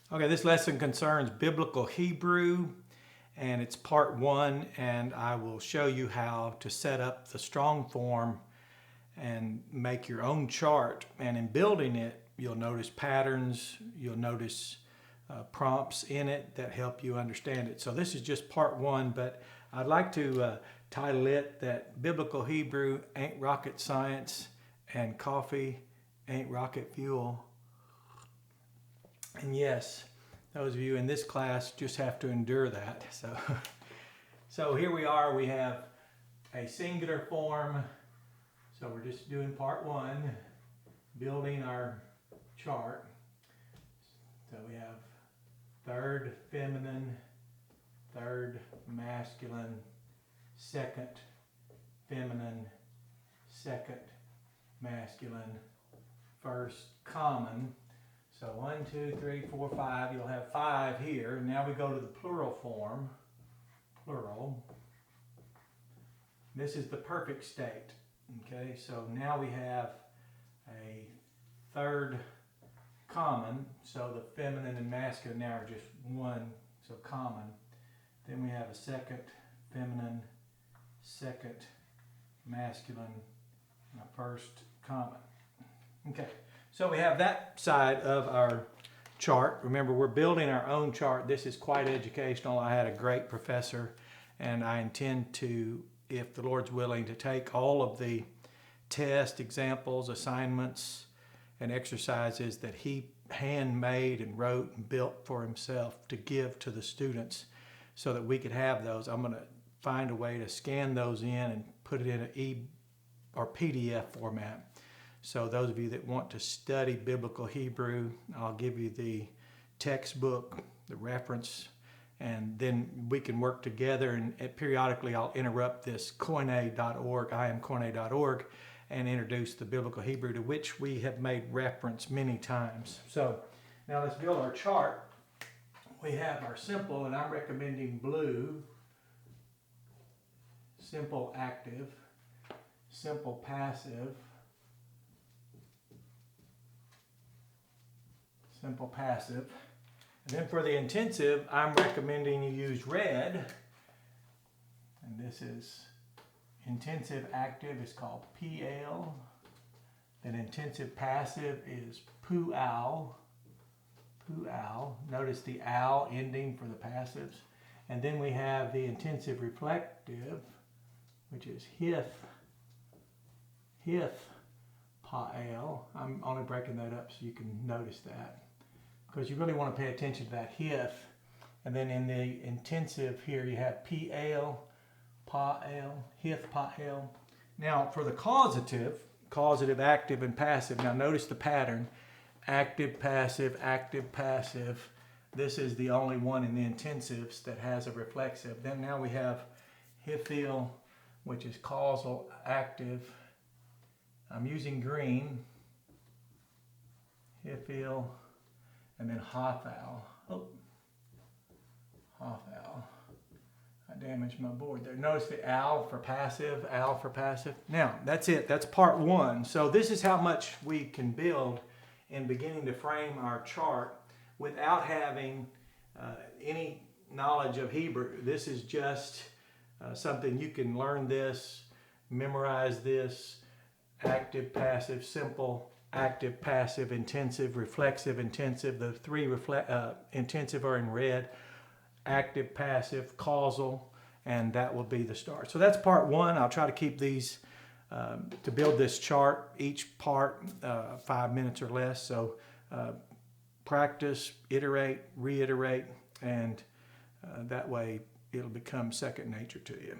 Okay, this lesson concerns biblical Hebrew, and it's part 1, and I will show you how to set up the strong form and make your own chart. And in building it, you'll notice patterns, you'll notice prompts in it that help you understand it. So this is just part 1, but I'd like to title it that Biblical Hebrew ain't rocket science and coffee ain't rocket fuel. And yes, those of you in this class just have to endure that. So here we are, we have a singular form. So we're just doing part 1, building our chart. So we have third feminine, third masculine, second feminine, second masculine, first common. So 1, 2, 3, 4, 5. You'll have 5 here. Now we go to the plural form. Plural. This is the perfect state. Okay, so now we have a third common. So the feminine and masculine now are just one, so common. Then we have a second feminine, second masculine, and a first common. Okay. So we have that side of our chart. Remember, we're building our own chart. This is quite educational. I had a great professor, and I intend to, if the Lord's willing, to take all of the test examples, assignments, and exercises that he handmade and wrote and built for himself to give to the students so that we could have those. I'm going to find a way to scan those in and put it in an or PDF format. So those of you that want to study biblical Hebrew, I'll give you the textbook, the reference, and then we can work together, and periodically I'll interrupt this Koine.org, iamkoine.org, and introduce the biblical Hebrew, to which we have made reference many times. So now let's build our chart. We have our simple, and I'm recommending blue, simple active, simple passive, simple passive. And then for the intensive, I'm recommending you use red. And this is intensive active is called PL. Then intensive passive is PUAL. PUAL. Notice the al ending for the passives. And then we have the intensive reflective, which is PAL. I'm only breaking that up so you can notice that, because you really want to pay attention to that hith. And then in the intensive here you have PL, PAL, hith, PAL. Now for the causative, active, and passive. Now notice the pattern. Active, passive, active, passive. This is the only one in the intensives that has a reflexive. Then now we have hithial, which is causal, active. I'm using green. Hithial. And then Hothal. Hothal. I damaged my board there. Notice the al for passive, al for passive. Now, that's it. That's part 1. So this is how much we can build in beginning to frame our chart without having any knowledge of Hebrew. This is just something you can learn this, memorize this, active, passive, simple, active, passive, intensive, reflexive, intensive. The 3 intensive are in red. Active, passive, causal, and that will be the start. So that's part 1. I'll try to keep these to build this chart, each part 5 minutes or less. So practice, iterate, reiterate, and that way it'll become second nature to you.